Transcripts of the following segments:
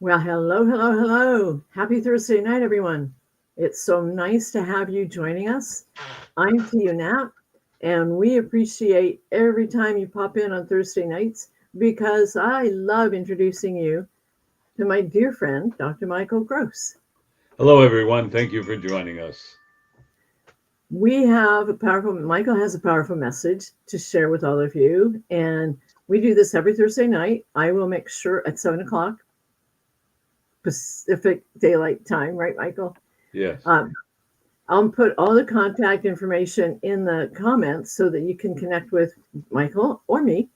Well, hello, hello, hello. Happy Thursday night, everyone. It's so nice to have you joining us. I'm Nat, and we appreciate every time you pop in on Thursday nights because I love introducing you to my dear friend, Dr. Michael Gross. Hello, everyone. Thank you for joining us. Michael has a powerful message to share with all of you, and we do this every Thursday night. I will make sure at 7 o'clock Pacific Daylight Time, right, Michael? Yes. Um, I'll put all the contact information in the comments so that you can connect with Michael or me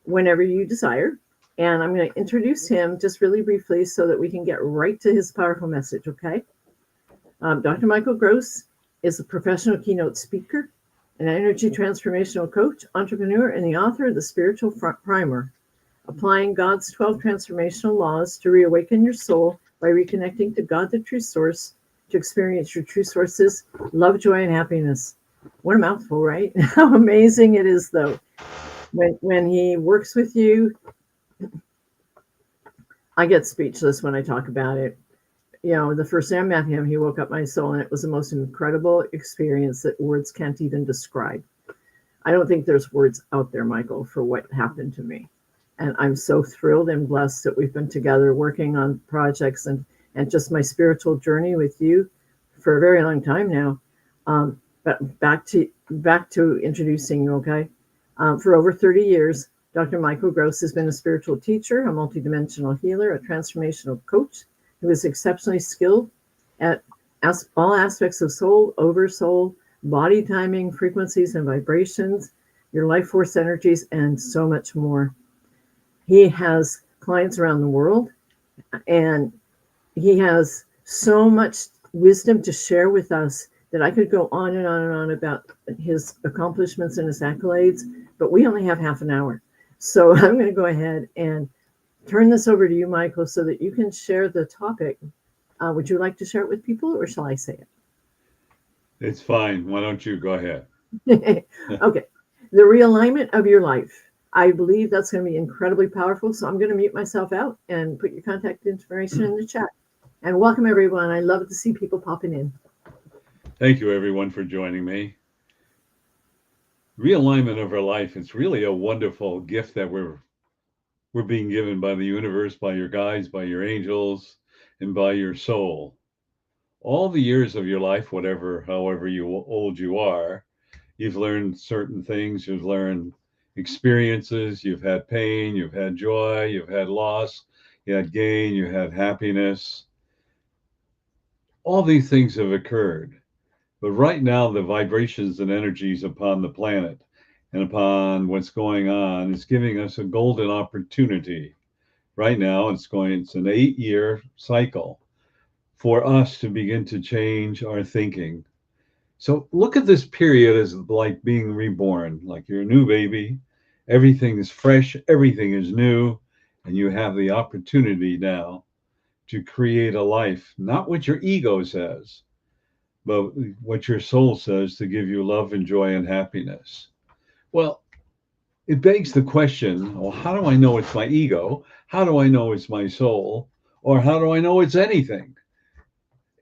whenever you desire. And I'm going to introduce him just really briefly so that we can get right to his powerful message, okay? Dr. Michael Gross is a professional keynote speaker, an energy transformational coach, entrepreneur, and the author of the Spiritual Primer, applying God's 12 transformational laws to reawaken your soul by reconnecting to God, the true source, to experience your true sources, love, joy, and happiness. What a mouthful, right? How amazing it is, though. When he works with you, I get speechless when I talk about it. You know, the first day I met him, he woke up my soul, and it was the most incredible experience that words can't even describe. I don't think there's words out there, Michael, for what happened to me. And I'm so thrilled and blessed that we've been together working on projects and just my spiritual journey with you for a very long time now. But back to introducing you, okay? For over 30 years, Dr. Michael Gross has been a spiritual teacher, a multidimensional healer, a transformational coach who is exceptionally skilled at all aspects of soul, oversoul, body timing, frequencies and vibrations, your life force energies, and so much more. He has clients around the world, and he has so much wisdom to share with us that I could go on and on and on about his accomplishments and his accolades, but we only have half an hour. So I'm going to go ahead and turn this over to you, Michael, so that you can share the topic. Would you like to share it with people, or shall I say It's fine. Why don't you go ahead? it? Okay. The realignment of your life. I believe that's going to be incredibly powerful. So I'm going to mute myself out and put your contact information in the chat. And welcome, everyone. I love to see people popping in. Thank you, everyone, for joining me. Realignment of our life. It's really a wonderful gift that we're being given by the universe, by your guides, by your angels, and by your soul. All the years of your life, however old you are, you've learned certain things. You've learned experiences. You've had pain. You've had joy. You've had loss. You had gain. You had happiness. All these things have occurred. But right now, the vibrations and energies upon the planet and upon what's going on is giving us a golden opportunity. Right now, it's an 8-year cycle for us to begin to change our thinking. So look at this period as like being reborn, like you're a new baby. Everything is fresh, everything is new, and you have the opportunity now to create a life, not what your ego says, but what your soul says to give you love and joy and happiness. Well, it begs the question, well, how do I know it's my ego? How do I know it's my soul? Or how do I know it's anything?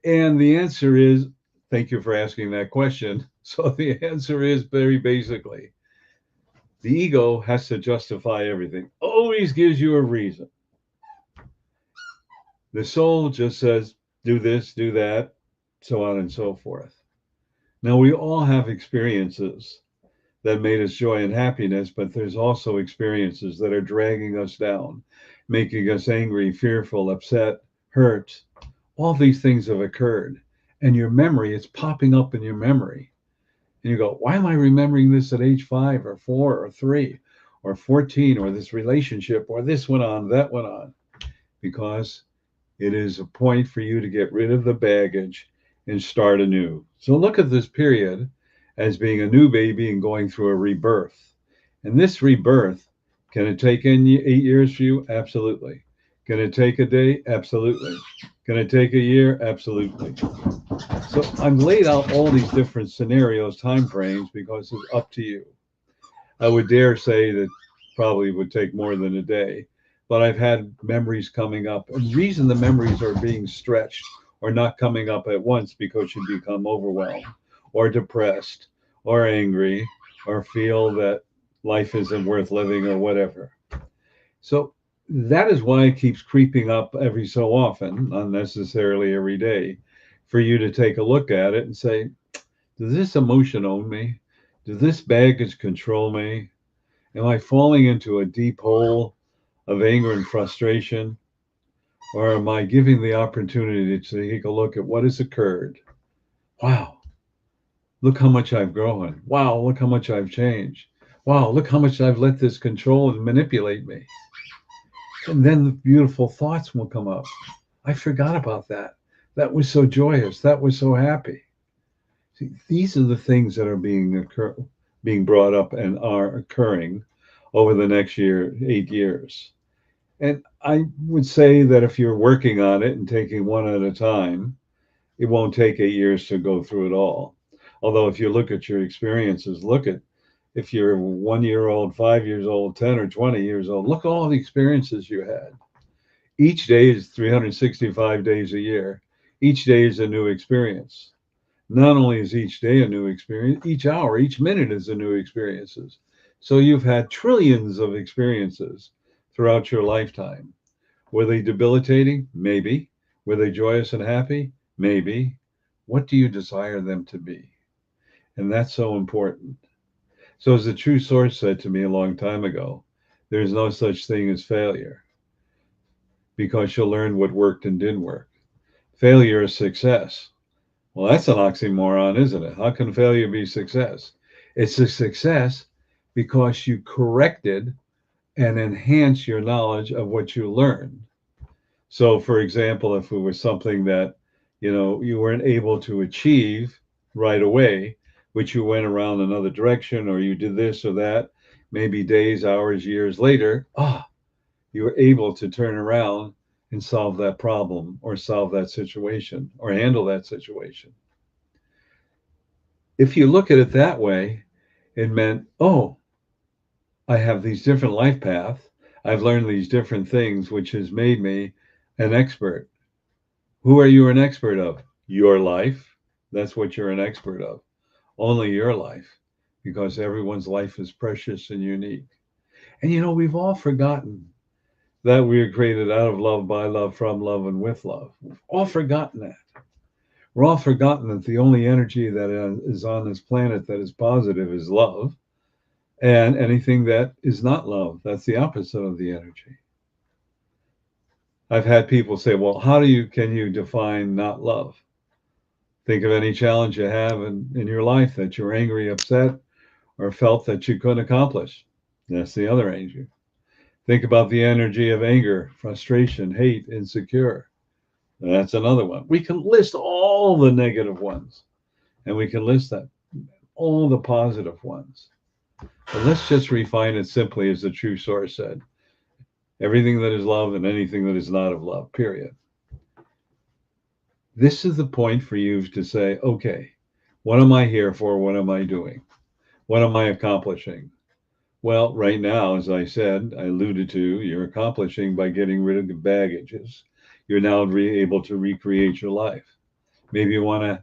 And the answer is, thank you for asking that question. So the answer is very basically, the ego has to justify everything, always gives you a reason. The soul just says, do this, do that, so on and so forth. Now, we all have experiences that made us joy and happiness, but there's also experiences that are dragging us down, making us angry, fearful, upset, hurt. All these things have occurred. And your memory, it's popping up in your memory. And you go, why am I remembering this at age 5 or 4 or 3 or 14 or this relationship or this went on, that went on? Because it is a point for you to get rid of the baggage and start anew. So look at this period as being a new baby and going through a rebirth. And this rebirth, can it take in 8 years for you? Absolutely. Can it take a day? Absolutely. Can it take a year? Absolutely. So I've laid out all these different scenarios, time frames, because it's up to you. I would dare say that probably would take more than a day, but I've had memories coming up. And the reason the memories are being stretched or not coming up at once because you become overwhelmed or depressed or angry or feel that life isn't worth living or whatever. So that is why it keeps creeping up every so often, not necessarily every day, for you to take a look at it and say, does this emotion own me? Does this baggage control me? Am I falling into a deep hole of anger and frustration? Or am I giving the opportunity to take a look at what has occurred? Wow, look how much I've grown. Wow, look how much I've changed. Wow, look how much I've let this control and manipulate me. And then the beautiful thoughts will come up. I forgot about that. That was so joyous. That was so happy. See, these are the things that are being brought up and are occurring over the next 8 years. And I would say that if you're working on it and taking one at a time, it won't take 8 years to go through it all. Although if you look at your experiences, look at if you're 1 year old, 5 years old, 10 or 20 years old, look at all the experiences you had. Each day is 365 days a year. Each day is a new experience. Not only is each day a new experience, each hour, each minute is a new experiences. So you've had trillions of experiences throughout your lifetime. Were they debilitating? Maybe. Were they joyous and happy? Maybe. What do you desire them to be? And that's so important. So, as the true source said to me a long time ago, there's no such thing as failure because you'll learn what worked and didn't work. Failure is success. Well, that's an oxymoron, isn't it? How can failure be success? It's a success because you corrected and enhanced your knowledge of what you learned. So, for example, if it was something that you weren't able to achieve right away, which you went around another direction, or you did this or that, maybe days, hours, years later, you were able to turn around and solve that problem, or solve that situation, or handle that situation. If you look at it that way, it meant, oh, I have these different life paths. I've learned these different things, which has made me an expert. Who are you an expert of? Your life. That's what you're an expert of. Only your life, because everyone's life is precious and unique. And we've all forgotten that we are created out of love, by love, from love, and with love. We've all forgotten that. We're all forgotten that the only energy that is on this planet that is positive is love. And anything that is not love, that's the opposite of the energy. I've had people say, well, can you define not love? Think of any challenge you have in your life that you're angry, upset, or felt that you couldn't accomplish. That's the other energy. Think about the energy of anger, frustration, hate, insecure. That's another one. We can list all the negative ones, and we can list that all the positive ones. But let's just refine it simply as the true source said. Everything that is love and anything that is not of love, period. This is the point for you to say, okay, what am I here for? What am I doing? What am I accomplishing? Well, right now, as I said, I alluded to, you're accomplishing by getting rid of the baggages. You're now able to recreate your life. Maybe you want to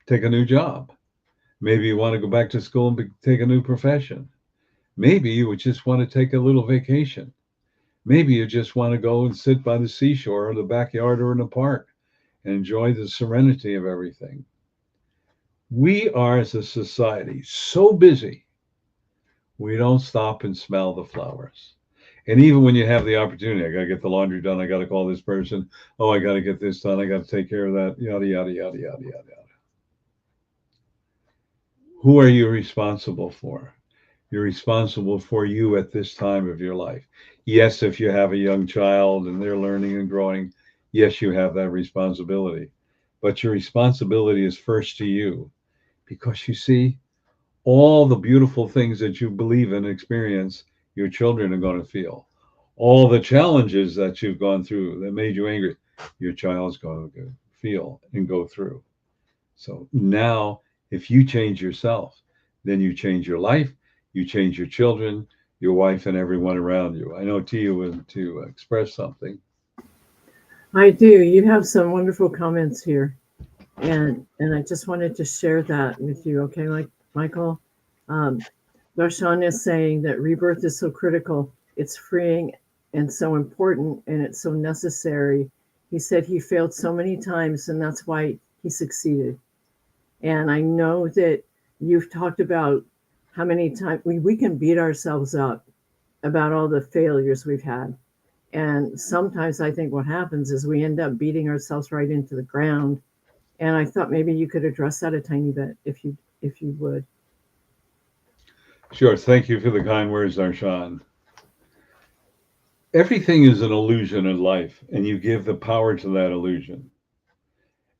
take a new job. Maybe you want to go back to school and take a new profession. Maybe you would just want to take a little vacation. Maybe you just want to go and sit by the seashore or the backyard or in a park and enjoy the serenity of everything. We are, as a society, so busy, we don't stop and smell the flowers. And even when you have the opportunity, I got to get the laundry done, I got to call this person, oh, I got to get this done, I got to take care of that, yada, yada, yada, yada, yada. Who are you responsible for? You're responsible for you at this time of your life. Yes, if you have a young child and they're learning and growing, yes, you have that responsibility. But your responsibility is first to you, because you see, all the beautiful things that you believe and experience, your children are going to feel. All the challenges that you've gone through that made you angry, your child's going to feel and go through. So now, if you change yourself, then you change your life, you change your children, your wife and everyone around you. I know Tia wanted to express something. I do. You have some wonderful comments here, and I just wanted to share that with you. Okay, like Michael, um, Darshan is saying that rebirth is so critical. It's freeing and so important, and it's so necessary. He said he failed so many times, and that's why he succeeded. And I know that you've talked about how many times we can beat ourselves up about all the failures we've had. And sometimes I think what happens is we end up beating ourselves right into the ground. And I thought maybe you could address that a tiny bit if you would. Sure. Thank you for the kind words, Darshan. Everything is an illusion in life, and you give the power to that illusion.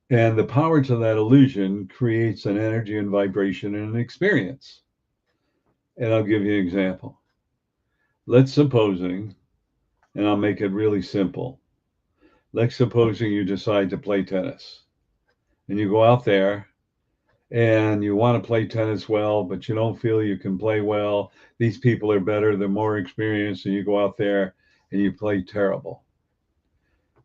And the power to that illusion creates an energy and vibration and an experience. And I'll give you an example. Let's supposing, and I'll make it really simple. Let's supposing you decide to play tennis and you go out there and you want to play tennis well, but you don't feel you can play well. These people are better, they're more experienced, and you go out there and you play terrible.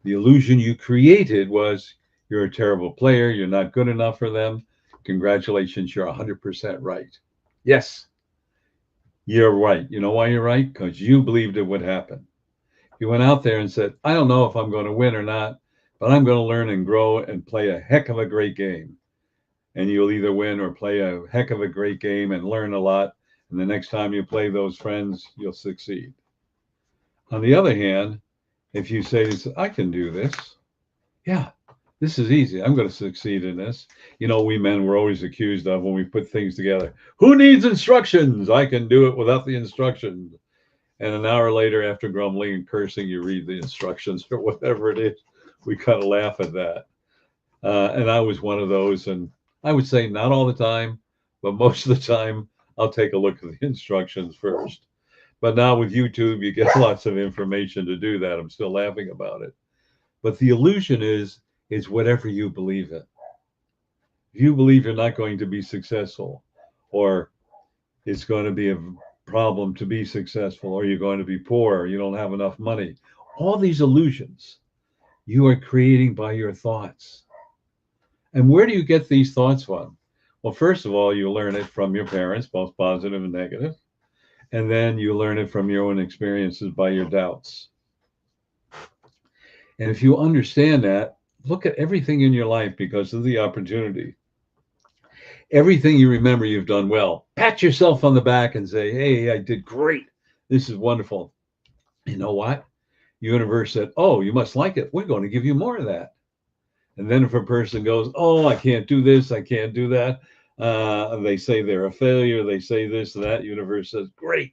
The illusion you created was you're a terrible player, you're not good enough for them. Congratulations, you're 100% right. Yes, you're right. You know why you're right? Because you believed it would happen. You went out there and said, I don't know if I'm going to win or not, but I'm going to learn and grow and play a heck of a great game. And you'll either win or play a heck of a great game and learn a lot. And the next time you play those friends, you'll succeed. On the other hand, if you say, I can do this, yeah, this is easy. I'm going to succeed in this. You know, we men were always accused of when we put things together. Who needs instructions? I can do it without the instructions. And an hour later, after grumbling and cursing, you read the instructions or whatever it is. We kind of laugh at that. And I was one of those. And I would say not all the time, but most of the time, I'll take a look at the instructions first. But now with YouTube, you get lots of information to do that. I'm still laughing about it. But the illusion is whatever you believe in. If you believe you're not going to be successful, or it's going to be a problem to be successful, or you're going to be poor, or you don't have enough money, all these illusions you are creating by your thoughts. And where do you get these thoughts from? Well, first of all, you learn it from your parents, both positive and negative. And then you learn it from your own experiences by your doubts. And if you understand that, look at everything in your life because of the opportunity. Everything you remember you've done well. Pat yourself on the back and say, hey, I did great. This is wonderful. You know what? Universe said, oh, you must like it. We're going to give you more of that. And then if a person goes, oh, I can't do this, I can't do that, they say they're a failure, they say this and that, universe says, great.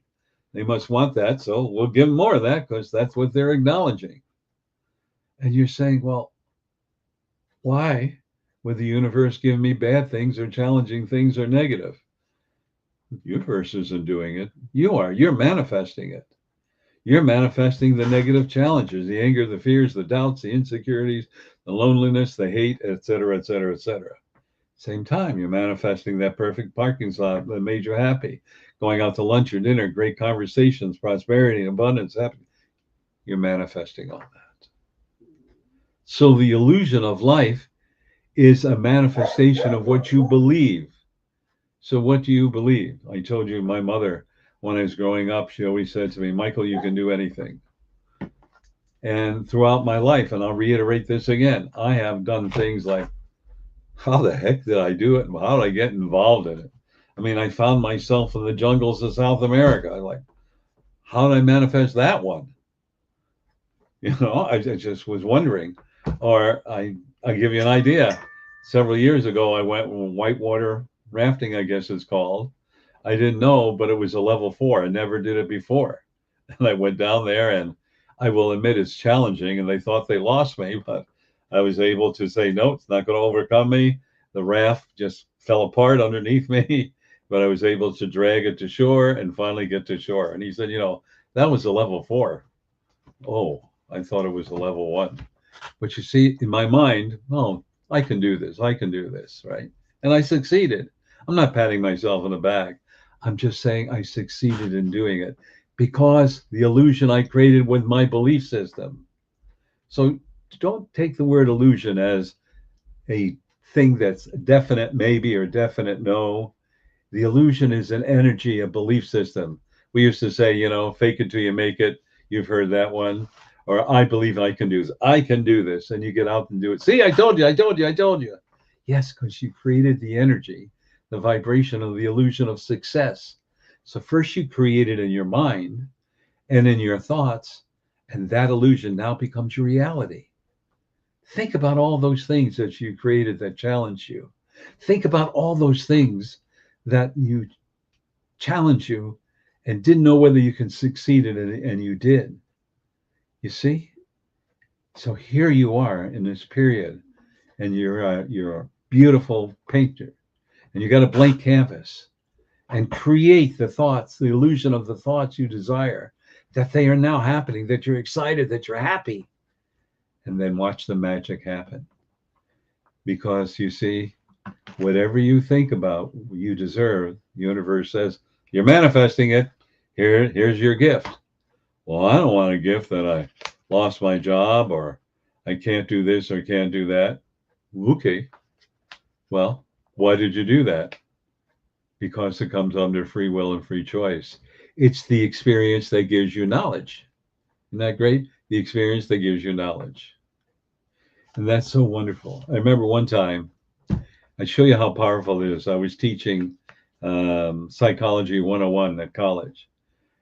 They must want that. So we'll give them more of that because that's what they're acknowledging. And you're saying, well, why would the universe give me bad things or challenging things or negative? The universe isn't doing it. You are. You're manifesting it. You're manifesting the negative challenges, the anger, the fears, the doubts, the insecurities, the loneliness, the hate, et cetera, et cetera, et cetera. Same time, you're manifesting that perfect parking slot that made you happy, going out to lunch or dinner, great conversations, prosperity, abundance, happiness. You're manifesting all that. So the illusion of life is a manifestation of what you believe. So what do you believe? I told you my mother, when I was growing up, she always said to me, Michael, you can do anything. And throughout my life, and I'll reiterate this again, I have done things like, how the heck did I do it? And how did I get involved in it? I mean, I found myself in the jungles of South America. I'm like, how did I manifest that one? You know, I just was wondering. Or I give you an idea. Several years ago, I went whitewater rafting, I guess it's called. I didn't know, but it was a level 4. I never did it before. And I went down there, and I will admit it's challenging. And they thought they lost me, but I was able to say, no, it's not going to overcome me. The raft just fell apart underneath me, but I was able to drag it to shore and finally get to shore. And he said, that was a level 4. Oh, I thought it was a level 1. But you see, in my mind, oh, I can do this. I can do this, right? And I succeeded. I'm not patting myself on the back. I'm just saying I succeeded in doing it because the illusion I created with my belief system. So don't take the word illusion as a thing that's definite maybe or definite no. The illusion is an energy, a belief system. We used to say, fake it till you make it. You've heard that one. Or I believe I can do this. I can do this. And you get out and do it. See, I told you, I told you, I told you. Yes, because you created the energy, the vibration of the illusion of success. So first you create it in your mind and in your thoughts, and that illusion now becomes your reality. Think about all those things that you created that challenge you. Think about all those things that you challenge you and didn't know whether you can succeed in it, and you did. You see? So here you are in this period, and you're a beautiful painter, and you got a blank canvas, and create the thoughts, the illusion of the thoughts you desire, that they are now happening, that you're excited, that you're happy, and then watch the magic happen. Because you see, whatever you think about, you deserve. The universe says, you're manifesting it. Here's your gift. Well, I don't want a gift that I lost my job or I can't do this or can't do that. Okay. Well, why did you do that? Because it comes under free will and free choice. It's the experience that gives you knowledge. Isn't that great? The experience that gives you knowledge. And that's so wonderful. I remember one time, I show you how powerful it is. I was teaching Psychology 101 at college.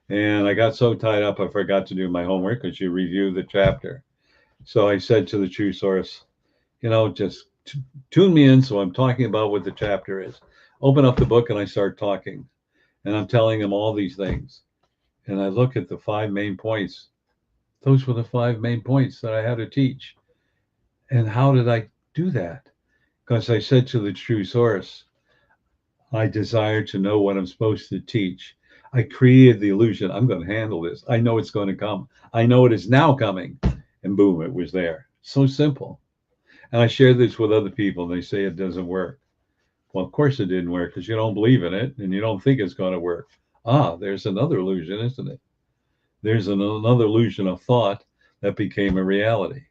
And I got so tied up, I forgot to do my homework because you review the chapter. So I said to the true source, just tune me in. So I'm talking about what the chapter is. Open up the book and I start talking. And I'm telling them all these things. And I look at the 5 main points. Those were the 5 main points that I had to teach. And how did I do that? Because I said to the true source, I desire to know what I'm supposed to teach. I created the illusion, I'm going to handle this. I know it's going to come. I know it is now coming. And boom, it was there. So simple. And I share this with other people and they say it doesn't work. Well, of course it didn't work because you don't believe in it and you don't think it's going to work. There's another illusion, isn't it? There's another illusion of thought that became a reality.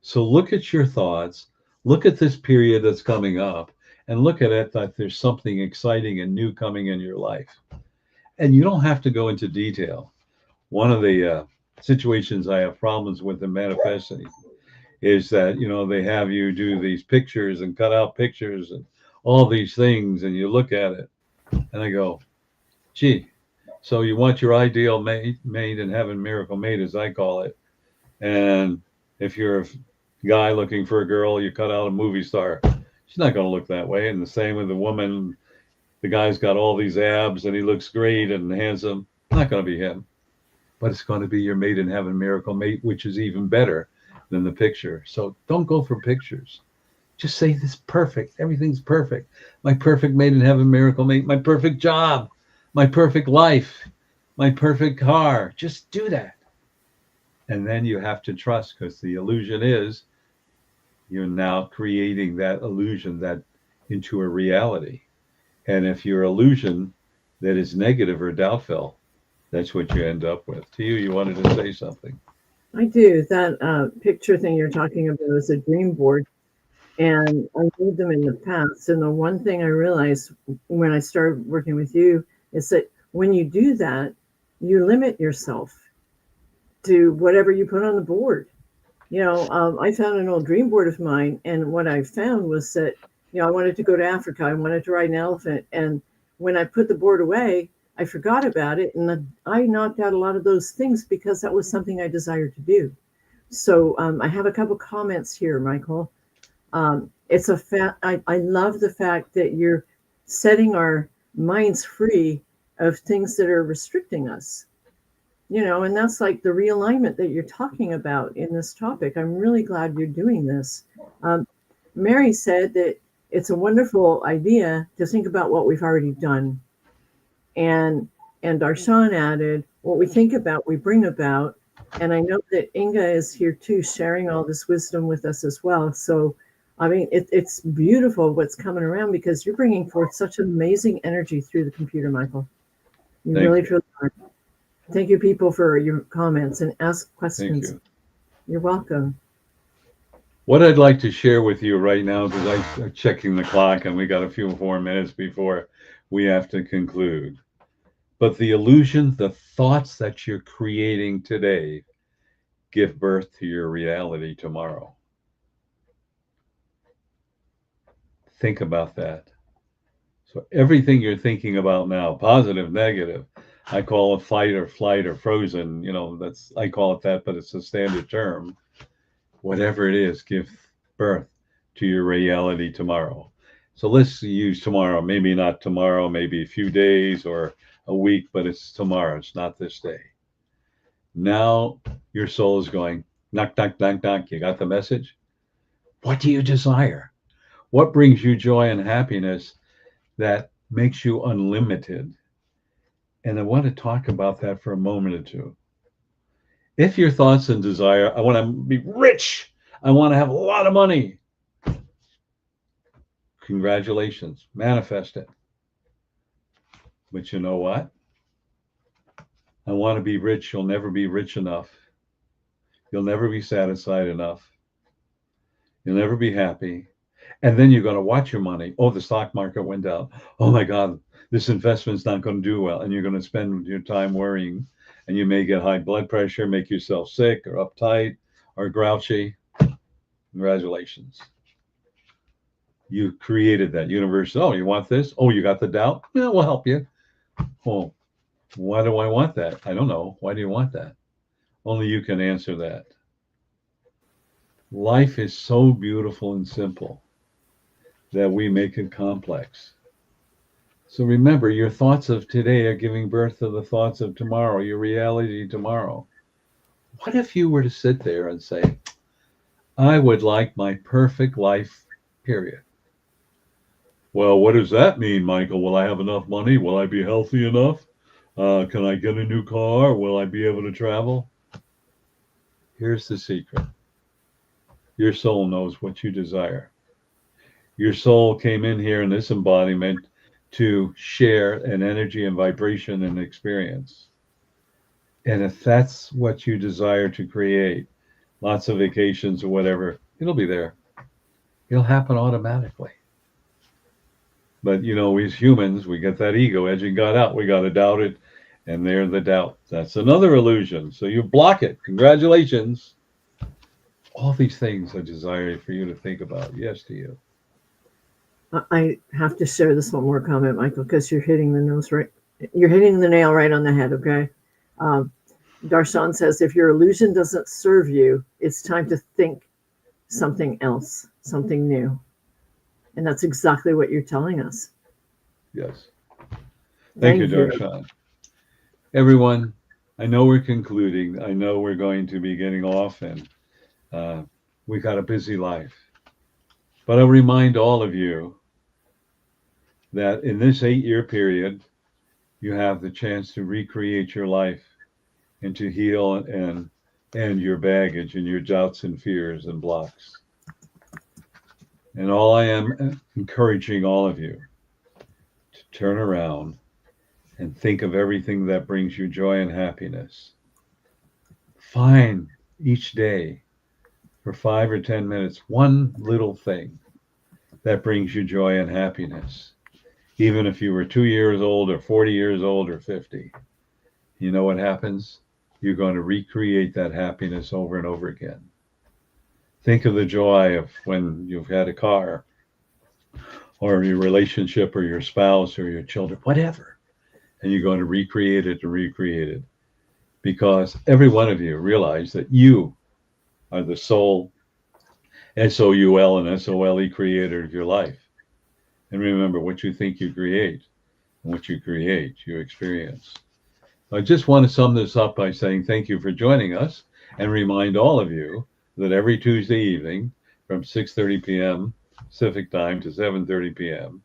So look at your thoughts, look at this period that's coming up, and look at it that there's something exciting and new coming in your life. And you don't have to go into detail. One of the situations I have problems with in manifesting is that, they have you do these pictures and cut out pictures and all these things, and you look at it, and I go, gee, so you want your ideal mate and heaven miracle mate, as I call it. And if you're a guy looking for a girl, you cut out a movie star. She's not going to look that way. And the same with the woman. The guy's got all these abs and he looks great and handsome. Not going to be him. But it's going to be your mate in heaven miracle mate, which is even better than the picture. So don't go for pictures. Just say this perfect. Everything's perfect. My perfect mate in heaven miracle mate. My perfect job. My perfect life. My perfect car. Just do that. And then you have to trust, because the illusion is you're now creating that illusion that into a reality. And if your illusion that is negative or doubtful, that's what you end up with. To you wanted to say something. I do. That picture thing you're talking about is a dream board. And I made them in the past. And the one thing I realized when I started working with you is that when you do that, you limit yourself to whatever you put on the board. I found an old dream board of mine, and what I found was that, I wanted to go to Africa. I wanted to ride an elephant. And when I put the board away, I forgot about it. And I knocked out a lot of those things because that was something I desired to do. So I have a couple comments here, Michael. It's a fact. I love the fact that you're setting our minds free of things that are restricting us. And that's like the realignment that you're talking about in this topic. I'm really glad you're doing this. Mary said that it's a wonderful idea to think about what we've already done. And Darshan added, what we think about, we bring about. And I know that Inga is here too, sharing all this wisdom with us as well. So, I mean, it's beautiful what's coming around, because you're bringing forth such amazing energy through the computer, Michael. You really, truly are. Thank you, people, for your comments and ask Thank questions. you. You're welcome. What I'd like to share with you right now, because I'm checking the clock and we got a few more minutes before we have to conclude. But the illusion, the thoughts that you're creating today give birth to your reality tomorrow. Think about that. So everything you're thinking about now, positive, negative, I call it fight or flight or frozen, that's I call it that, but it's a standard term. Whatever it is, give birth to your reality tomorrow. So let's use tomorrow, maybe not tomorrow, maybe a few days or a week, but it's tomorrow. It's not this day. Now your soul is going, knock, knock, knock, knock. You got the message? What do you desire? What brings you joy and happiness that makes you unlimited? And I want to talk about that for a moment or two. If your thoughts and desire, I want to be rich, I want to have a lot of money, congratulations, manifest it. But you know what? I want to be rich. You'll never be rich enough. You'll never be satisfied enough. You'll never be happy. And then you're going to watch your money. Oh, the stock market went down. Oh my God, this investment's not going to do well. And you're going to spend your time worrying. And you may get high blood pressure, make yourself sick or uptight or grouchy. Congratulations. You created that universe. Oh, you want this? Oh, you got the doubt? Yeah, we'll help you. Oh, why do I want that? I don't know. Why do you want that? Only you can answer that. Life is so beautiful and simple that we make it complex. So remember, your thoughts of today are giving birth to the thoughts of tomorrow, your reality tomorrow. What if you were to sit there and say, I would like my perfect life, period? Well, what does that mean, Michael? Will I have enough money? Will I be healthy enough? Can I get a new car? Will I be able to travel? Here's the secret. Your soul knows what you desire. Your soul came in here in this embodiment to share an energy and vibration and experience. And if that's what you desire to create, lots of vacations or whatever, it'll be there. It'll happen automatically. But we as humans, we get that ego edging God out. We got to doubt it. And there's the doubt. That's another illusion. So you block it. Congratulations. All these things I desire for you to think about. Yes to you. I have to share this one more comment, Michael, because you're hitting the nose right. You're hitting the nail right on the head. Okay. Um, Darshan says, if your illusion doesn't serve you, it's time to think something else, something new. And that's exactly what you're telling us. Yes. Thank you, Thank you. Darshan. Everyone, I know we're concluding. I know we're going to be getting off, and we got a busy life. But I'll remind all of you that in this 8-year period, you have the chance to recreate your life and to heal and your baggage and your doubts and fears and blocks. And all I am encouraging all of you to turn around and think of everything that brings you joy and happiness. Find each day for 5 or 10 minutes one little thing that brings you joy and happiness. Even if you were 2 years old or 40 years old or 50, you know what happens? You're going to recreate that happiness over and over again. Think of the joy of when you've had a car or your relationship or your spouse or your children, whatever. And you're going to recreate it and recreate it. Because every one of you realize that you are the sole SOUL and SOLE creator of your life. And remember, what you think you create, and what you create, you experience. I just want to sum this up by saying thank you for joining us and remind all of you that every Tuesday evening from 6:30 p.m. Pacific time to 7:30 p.m.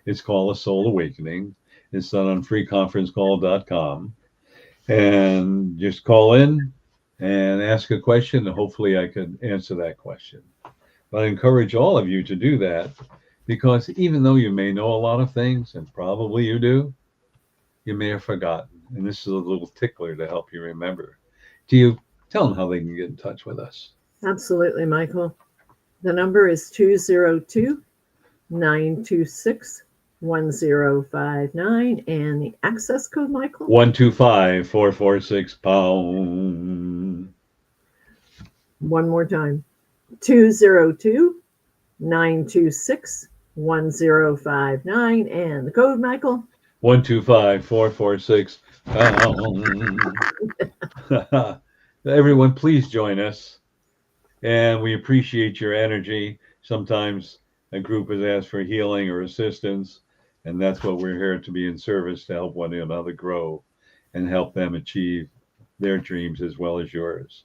it's called A Soul Awakening. It's done on freeconferencecall.com. And just call in and ask a question, and hopefully I can answer that question. But I encourage all of you to do that, because even though you may know a lot of things, and probably you do, you may have forgotten. And this is a little tickler to help you remember. Do you tell them how they can get in touch with us? Absolutely, Michael. The number is 202-926-1059. And the access code, Michael? 125-446-pound. One more time. 202-926-1059. And the code, Michael? 125-446-pound. Everyone, please join us. And we appreciate your energy. Sometimes a group has asked for healing or assistance, and that's what we're here to be in service to help one another grow and help them achieve their dreams as well as yours.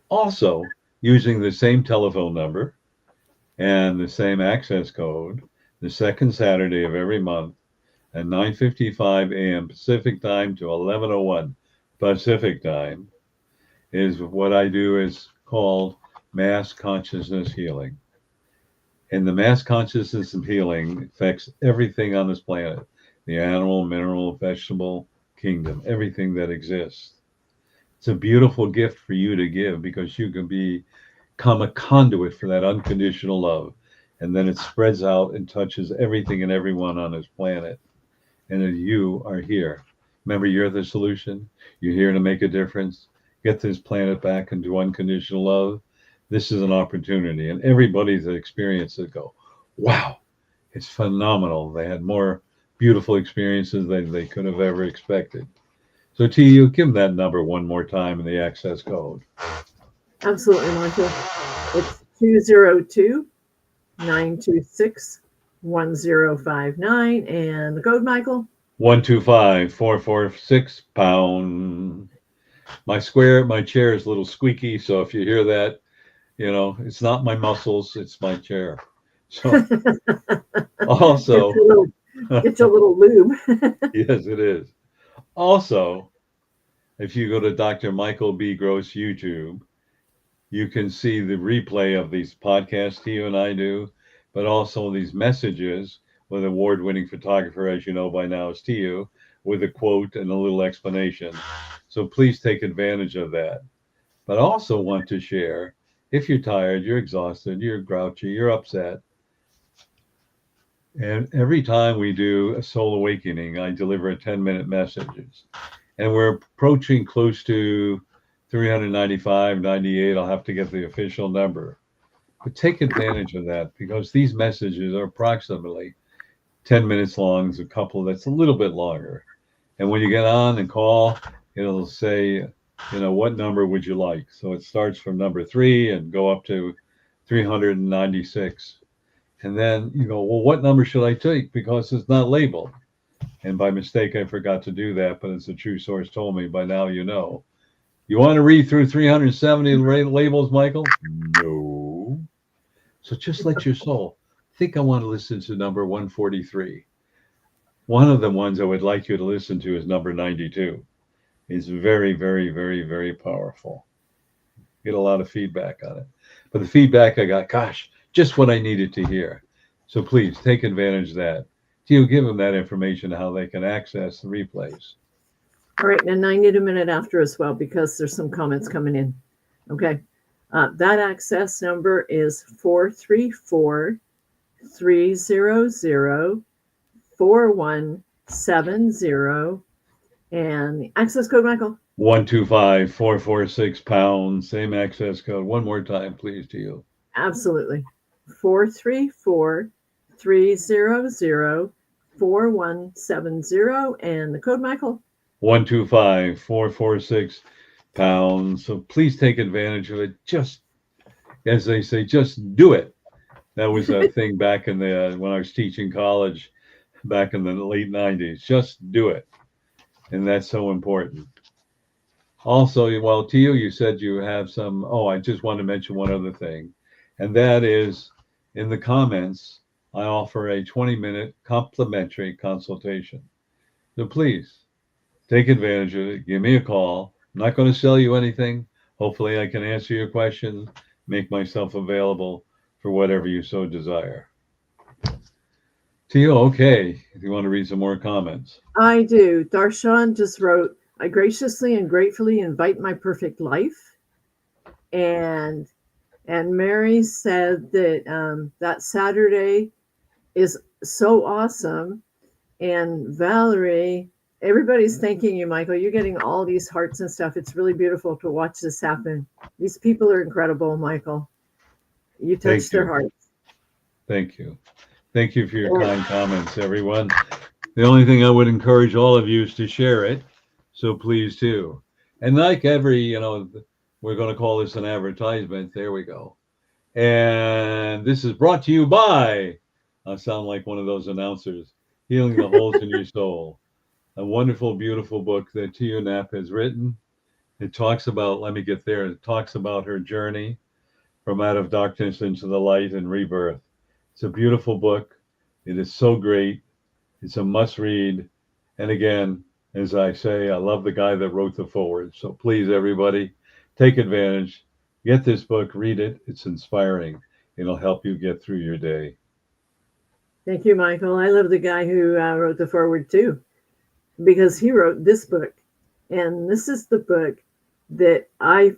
Also, using the same telephone number and the same access code, the second Saturday of every month at 9:55 a.m. Pacific time to 11:01 Pacific time is what I do is called mass consciousness healing. And the mass consciousness of healing affects everything on this planet, the animal, mineral, vegetable kingdom, everything that exists. It's a beautiful gift for you to give because you can become a conduit for that unconditional love. And then it spreads out and touches everything and everyone on this planet. And then you are here. Remember, you're the solution. You're here to make a difference. Get this planet back into unconditional love. This is an opportunity. And everybody that experienced it go, wow, it's phenomenal. They had more beautiful experiences than they could have ever expected. So, you give them that number one more time and the access code. Absolutely, Michael. It's 202-926-1059. And the code, Michael? 125-446-pound. My chair is a little squeaky, so if you hear that, it's not my muscles, it's my chair. So also, get your little lube. Yes, it is. Also, if you go to Dr. Michael B. Gross YouTube, you can see the replay of these podcasts you and I do, but also these messages with award-winning photographer, as you know by now, is Tiu, with a quote and a little explanation. So please take advantage of that. But I also want to share, if you're tired, you're exhausted, you're grouchy, you're upset, and every time we do a soul awakening, I deliver a 10-minute messages. And we're approaching close to 395, 98. I'll have to get the official number. But take advantage of that because these messages are approximately 10 minutes long. There's a couple that's a little bit longer. And when you get on and call, it'll say, what number would you like? So it starts from number 3 and go up to 396. And then you go, well, what number should I take? Because it's not labeled. And by mistake, I forgot to do that, but as a true source told me, by now you know. You want to read through 370 labels, Michael? No. So just let your soul think I want to listen to number 143. One of the ones I would like you to listen to is number 92. It's very, very, very, very powerful. Get a lot of feedback on it. But the feedback I got, gosh, just what I needed to hear. So please take advantage of that. You give them that information, how they can access the replays. All right, and I need a minute after as well because there's some comments coming in. Okay, that access number is 434-300-4170. And the access code, Michael? 125-446-pound. Same access code. One more time, please, to you. Absolutely. 434-300-4170. And the code, Michael? 125-446-pound. So please take advantage of it. Just, as they say, just do it. That was a thing back in when I was teaching college back in the late 90s. Just do it. And that's so important. Also, well, Tiu, you said you have some, I just want to mention one other thing. And that is, in the comments, I offer a 20-minute complimentary consultation. So please, take advantage of it. Give me a call. I'm not going to sell you anything. Hopefully I can answer your questions, make myself available for whatever you so desire. Tio, okay. If you want to read some more comments. I do. Darshan just wrote, I graciously and gratefully invite my perfect life. And Mary said that that Saturday is so awesome. And Valerie, everybody's thanking you, Michael. You're getting all these hearts and stuff. It's really beautiful to watch this happen. These people are incredible, Michael. You Thank touched their you. hearts. Thank you. Thank you for your kind comments, everyone. The only thing I would encourage all of you is to share it. So please do. And like every, we're going to call this an advertisement. There we go. And this is brought to you by, I sound like one of those announcers, Healing the Holes in Your Soul. A wonderful, beautiful book that Tia Knapp has written. It talks about, let me get there, it talks about her journey from out of darkness into the light and rebirth. It's a beautiful book. It is so great. It's a must read. And again, as I say, I love the guy that wrote the foreword. So please, everybody, take advantage. Get this book, read it. It's inspiring. It'll help you get through your day. Thank you, Michael. I love the guy who wrote the foreword too, because he wrote this book. And this is the book that I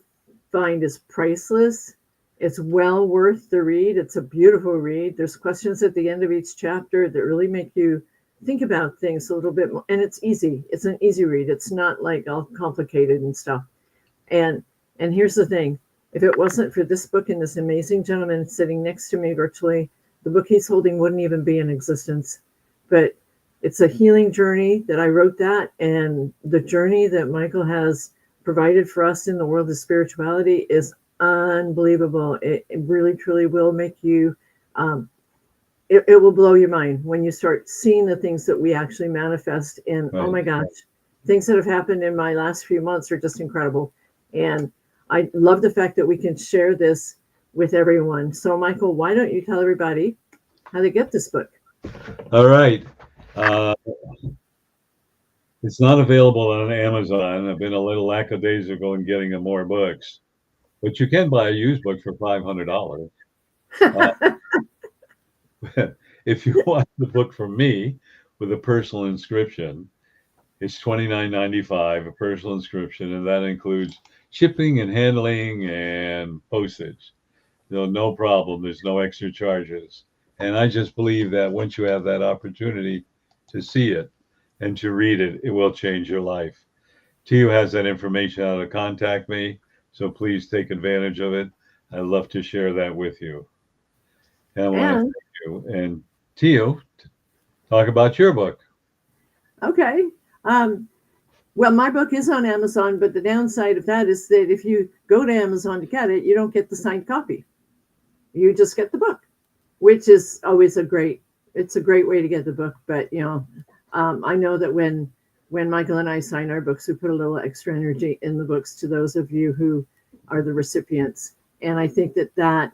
find is priceless. It's well worth the read. It's a beautiful read. There's questions at the end of each chapter that really make you think about things a little bit more. And it's easy. It's an easy read. It's not like all complicated and stuff. And here's the thing. If it wasn't for this book and this amazing gentleman sitting next to me virtually, the book he's holding wouldn't even be in existence. But it's a healing journey that I wrote that. And the journey that Michael has provided for us in the world of spirituality is unbelievable. It really, truly will make you, it will blow your mind when you start seeing the things that we actually manifest in. Right. Oh my gosh, things that have happened in my last few months are just incredible. And I love the fact that we can share this with everyone. So Michael, why don't you tell everybody how to get this book? All right. It's not available on Amazon. I've been a little lackadaisical in getting more books, but you can buy a used book for $500. If you want the book from me with a personal inscription, it's $29.95, a personal inscription, and that includes shipping and handling and postage. No problem. There's no extra charges. And I just believe that once you have that opportunity to see it and to read it, it will change your life. Tio has that information how to contact me, so please take advantage of it. I'd love to share that with you. And I want to thank you. And Tio, talk about your book. Okay. Well, my book is on Amazon, but the downside of that is that if you go to Amazon to get it, you don't get the signed copy. You just get the book, which is always it's a great way to get the book. But, I know that when Michael and I sign our books, we put a little extra energy in the books to those of you who are the recipients. And I think that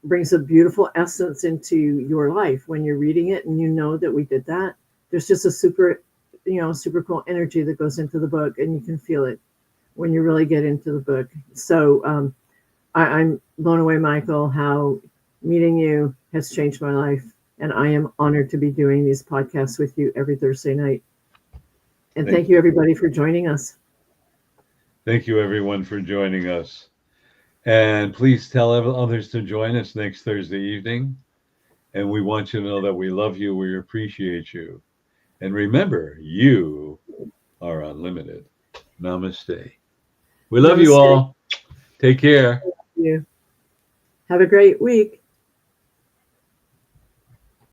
brings a beautiful essence into your life when you're reading it and you know that we did that. There's just a super cool energy that goes into the book, and you can feel it when you really get into the book. So I'm blown away, Michael, how meeting you has changed my life. And I am honored to be doing these podcasts with you every Thursday night. And thank you, everybody, for joining us. Thank you, everyone, for joining us. And please tell others to join us next Thursday evening. And we want you to know that we love you. We appreciate you. And remember, you are unlimited. Namaste. We love you all. Take care. Thank you. Have a great week.